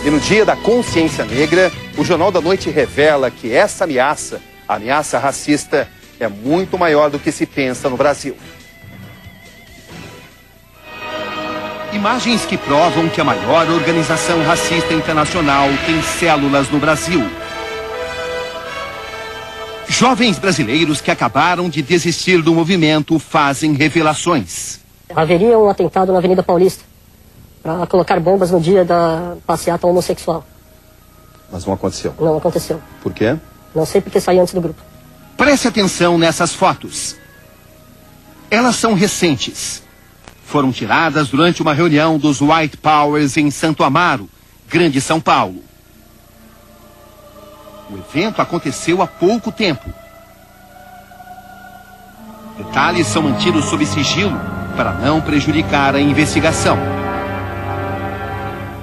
E no Dia da Consciência Negra, o Jornal da Noite revela que essa ameaça, a ameaça racista, é muito maior do que se pensa no Brasil. Imagens que provam que a maior organização racista internacional tem células no Brasil. Jovens brasileiros que acabaram de desistir do movimento fazem revelações. Haveria um atentado na Avenida Paulista para colocar bombas no dia da passeata homossexual. Mas não aconteceu. Não aconteceu. Por quê? Não sei porque saí antes do grupo. Preste atenção nessas fotos. Elas são recentes. Foram tiradas durante uma reunião dos White Powers em Santo Amaro, Grande São Paulo. O evento aconteceu há pouco tempo. Detalhes são mantidos sob sigilo para não prejudicar a investigação.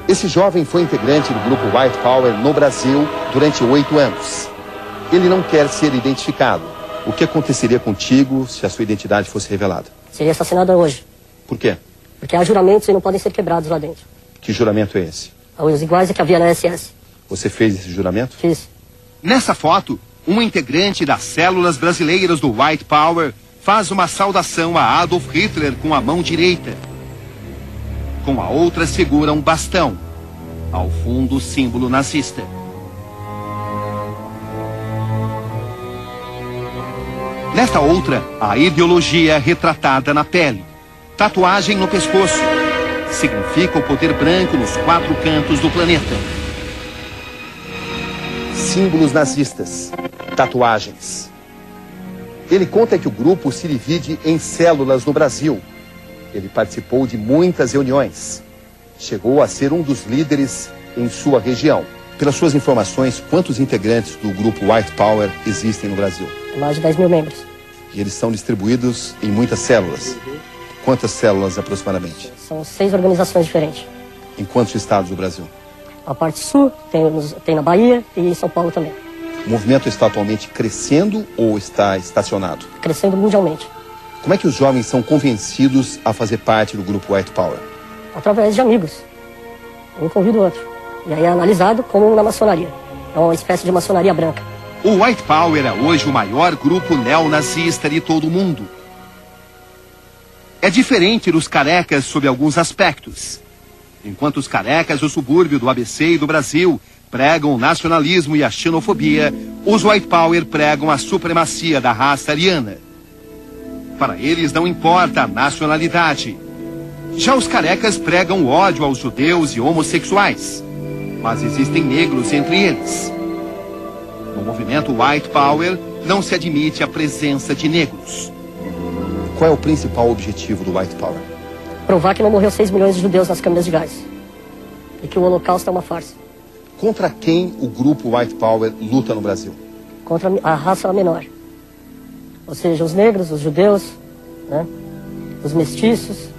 Esse jovem foi integrante do grupo White Power no Brasil durante 8 anos. Ele não quer ser identificado. O que aconteceria contigo se a sua identidade fosse revelada? Seria assassinado hoje. Por quê? Porque há juramentos e não podem ser quebrados lá dentro. Que juramento é esse? Os iguais que havia na SS. Você fez esse juramento? Fiz. Nessa foto, um integrante das células brasileiras do White Power faz uma saudação a Adolf Hitler com a mão direita. Com a outra segura um bastão. Ao fundo, o símbolo nazista. Nesta outra, a ideologia retratada na pele. Tatuagem no pescoço. Significa o poder branco nos 4 cantos do planeta. Símbolos nazistas. Tatuagens. Ele conta que o grupo se divide em células no Brasil. Ele participou de muitas reuniões. Chegou a ser um dos líderes em sua região. Pelas suas informações, quantos integrantes do grupo White Power existem no Brasil? Mais de 10 mil membros. E eles são distribuídos em muitas células. Quantas células aproximadamente? São 6 organizações diferentes. Em quantos estados do Brasil? A parte sul tem na Bahia e em São Paulo também. O movimento está atualmente crescendo ou está estacionado? Crescendo mundialmente. Como é que os jovens são convencidos a fazer parte do grupo White Power? Através de amigos. Um convida o outro. E aí é analisado como na maçonaria. É uma espécie de maçonaria branca. O White Power é hoje o maior grupo neonazista de todo o mundo. É diferente dos carecas sob alguns aspectos. Enquanto os carecas do subúrbio do ABC e do Brasil pregam o nacionalismo e a xenofobia, os White Power pregam a supremacia da raça ariana. Para eles não importa a nacionalidade. Já os carecas pregam o ódio aos judeus e homossexuais. Mas existem negros entre eles. No movimento White Power, não se admite a presença de negros. Qual é o principal objetivo do White Power? Provar que não morreu 6 milhões de judeus nas câmeras de gás. E que o Holocausto é uma farsa. Contra quem o grupo White Power luta no Brasil? Contra a raça menor. Ou seja, os negros, os judeus, né? Os mestiços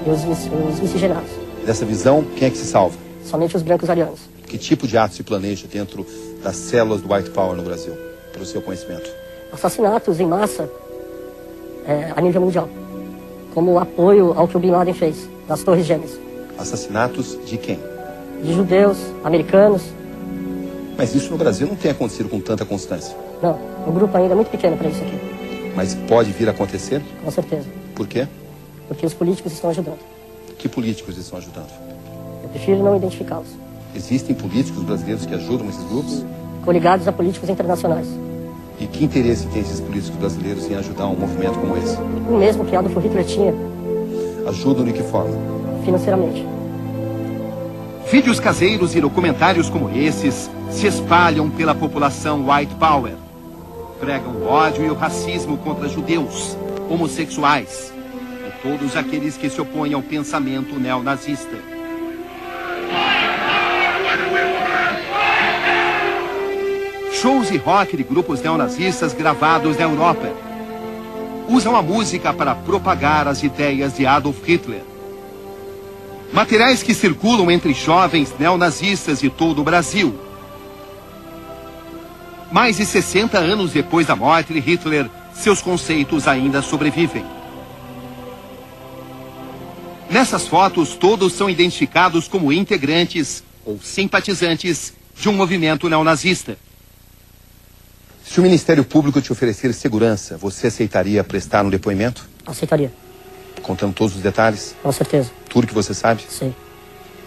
e os miscigenados. Dessa visão, quem é que se salva? Somente os brancos arianos. Que tipo de ato se planeja dentro das células do White Power no Brasil, pelo seu conhecimento? Assassinatos em massa a nível mundial. Como apoio ao que o Bin Laden fez, das Torres Gêmeas. Assassinatos de quem? De judeus, americanos. Mas isso no Brasil não tem acontecido com tanta constância. Não, o grupo ainda é muito pequeno para isso aqui. Mas pode vir a acontecer? Com certeza. Por quê? Porque os políticos estão ajudando. Que políticos estão ajudando? Eu prefiro não identificá-los. Existem políticos brasileiros que ajudam esses grupos? Coligados a políticos internacionais. E que interesse tem esses políticos brasileiros em ajudar um movimento como esse? O mesmo que Adolf Hitler tinha. Ajudam de que forma? Financeiramente. Vídeos caseiros e documentários como esses se espalham pela população White Power. Pregam o ódio e o racismo contra judeus, homossexuais e todos aqueles que se opõem ao pensamento neonazista. Shows e rock de grupos neonazistas gravados na Europa usam a música para propagar as ideias de Adolf Hitler. Materiais que circulam entre jovens neonazistas de todo o Brasil. Mais de 60 anos depois da morte de Hitler, seus conceitos ainda sobrevivem. Nessas fotos, todos são identificados como integrantes ou simpatizantes de um movimento neonazista. Se o Ministério Público te oferecer segurança, você aceitaria prestar um depoimento? Aceitaria. Contando todos os detalhes? Com certeza. Tudo que você sabe? Sim.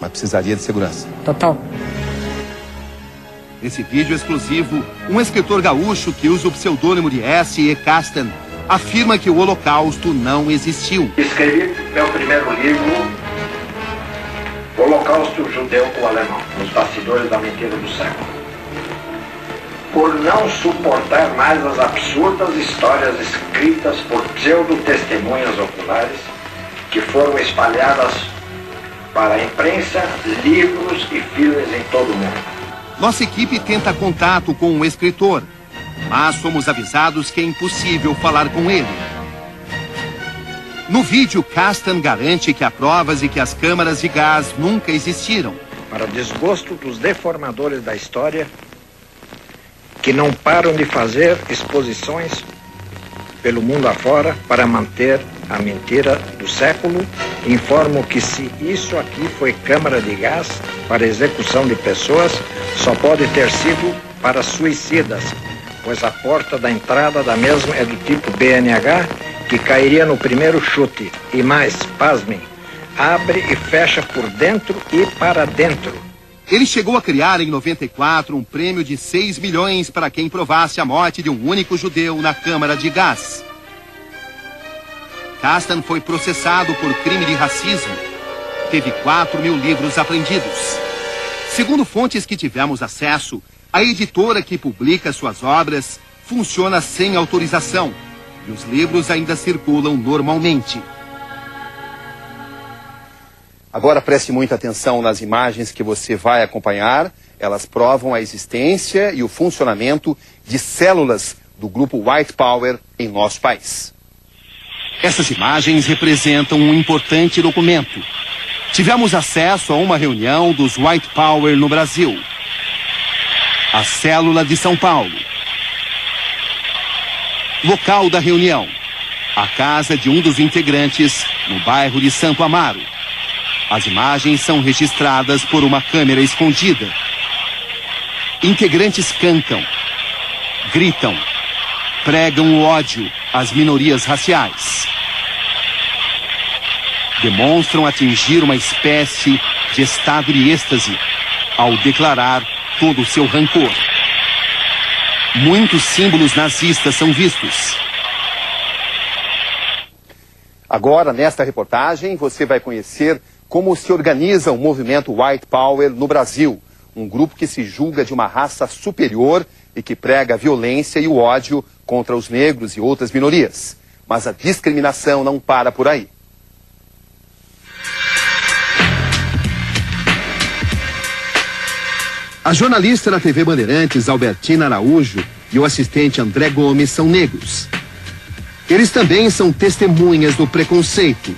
Mas precisaria de segurança. Total. Nesse vídeo exclusivo, um escritor gaúcho que usa o pseudônimo de S.E. Castan afirma que o Holocausto não existiu. Escrevi meu primeiro livro, Holocausto Judeu-Alemão, Os Bastidores da Mentira do Século. Por não suportar mais as absurdas histórias escritas por pseudo-testemunhas oculares que foram espalhadas para a imprensa, livros e filmes em todo o mundo. Nossa equipe tenta contato com o escritor, mas somos avisados que é impossível falar com ele. No vídeo, Castan garante que há provas e que as câmaras de gás nunca existiram. Para desgosto dos deformadores da história, que não param de fazer exposições pelo mundo afora para manter a mentira do século, informo que se isso aqui foi câmara de gás para execução de pessoas, só pode ter sido para suicidas, pois a porta da entrada da mesma é do tipo BNH, que cairia no primeiro chute. E mais, pasmem, abre e fecha por dentro e para dentro. Ele chegou a criar em 94 um prêmio de 6 milhões para quem provasse a morte de um único judeu na câmara de gás. Castan foi processado por crime de racismo. Teve 4.000 livros apreendidos. Segundo fontes que tivemos acesso, a editora que publica suas obras funciona sem autorização e os livros ainda circulam normalmente. Agora preste muita atenção nas imagens que você vai acompanhar. Elas provam a existência e o funcionamento de células do grupo White Power em nosso país. Essas imagens representam um importante documento. Tivemos acesso a uma reunião dos White Power no Brasil. A célula de São Paulo. Local da reunião: a casa de um dos integrantes no bairro de Santo Amaro. As imagens são registradas por uma câmera escondida. Integrantes cantam, gritam, pregam o ódio às minorias raciais. Demonstram atingir uma espécie de estado de êxtase ao declarar todo o seu rancor. Muitos símbolos nazistas são vistos. Agora, nesta reportagem, você vai conhecer como se organiza o movimento White Power no Brasil. Um grupo que se julga de uma raça superior e que prega a violência e o ódio contra os negros e outras minorias. Mas a discriminação não para por aí. A jornalista da TV Bandeirantes, Albertina Araújo, e o assistente André Gomes são negros. Eles também são testemunhas do preconceito.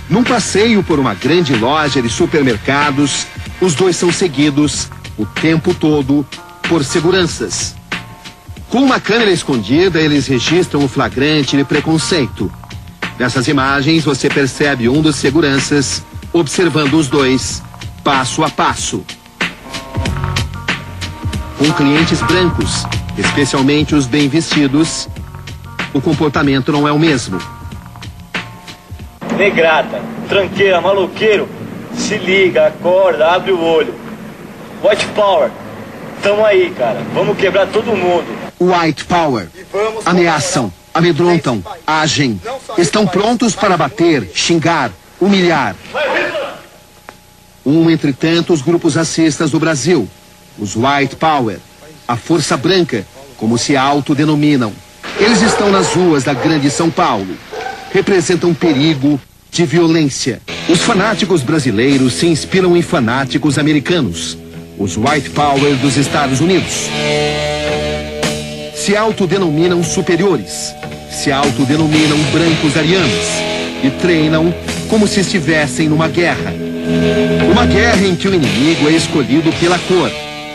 Num passeio por uma grande loja de supermercados, os dois são seguidos o tempo todo por seguranças. Com uma câmera escondida, eles registram o flagrante de preconceito. Nessas imagens, você percebe um dos seguranças observando os dois, passo a passo. Com clientes brancos, especialmente os bem vestidos, o comportamento não é o mesmo. Negrada, tranqueira, maloqueiro, se liga, acorda, abre o olho. White Power, tamo aí, cara, vamos quebrar todo mundo. White Power, ameaçam, amedrontam, agem, estão prontos para bater, xingar, humilhar. Um entre tantos grupos racistas do Brasil, os White Power, a Força Branca, como se autodenominam. Eles estão nas ruas da grande São Paulo. Representam perigo de violência. Os fanáticos brasileiros se inspiram em fanáticos americanos, os White Power dos Estados Unidos. Se autodenominam superiores, se autodenominam brancos arianos e treinam como se estivessem numa guerra. Uma guerra em que o inimigo é escolhido pela cor,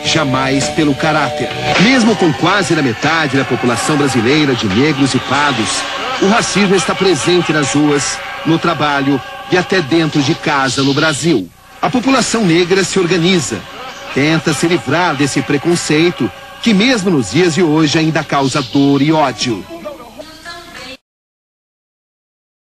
jamais pelo caráter. Mesmo com quase a metade da população brasileira de negros e pardos, o racismo está presente nas ruas, no trabalho e até dentro de casa no Brasil. A população negra se organiza, tenta se livrar desse preconceito que mesmo nos dias de hoje ainda causa dor e ódio.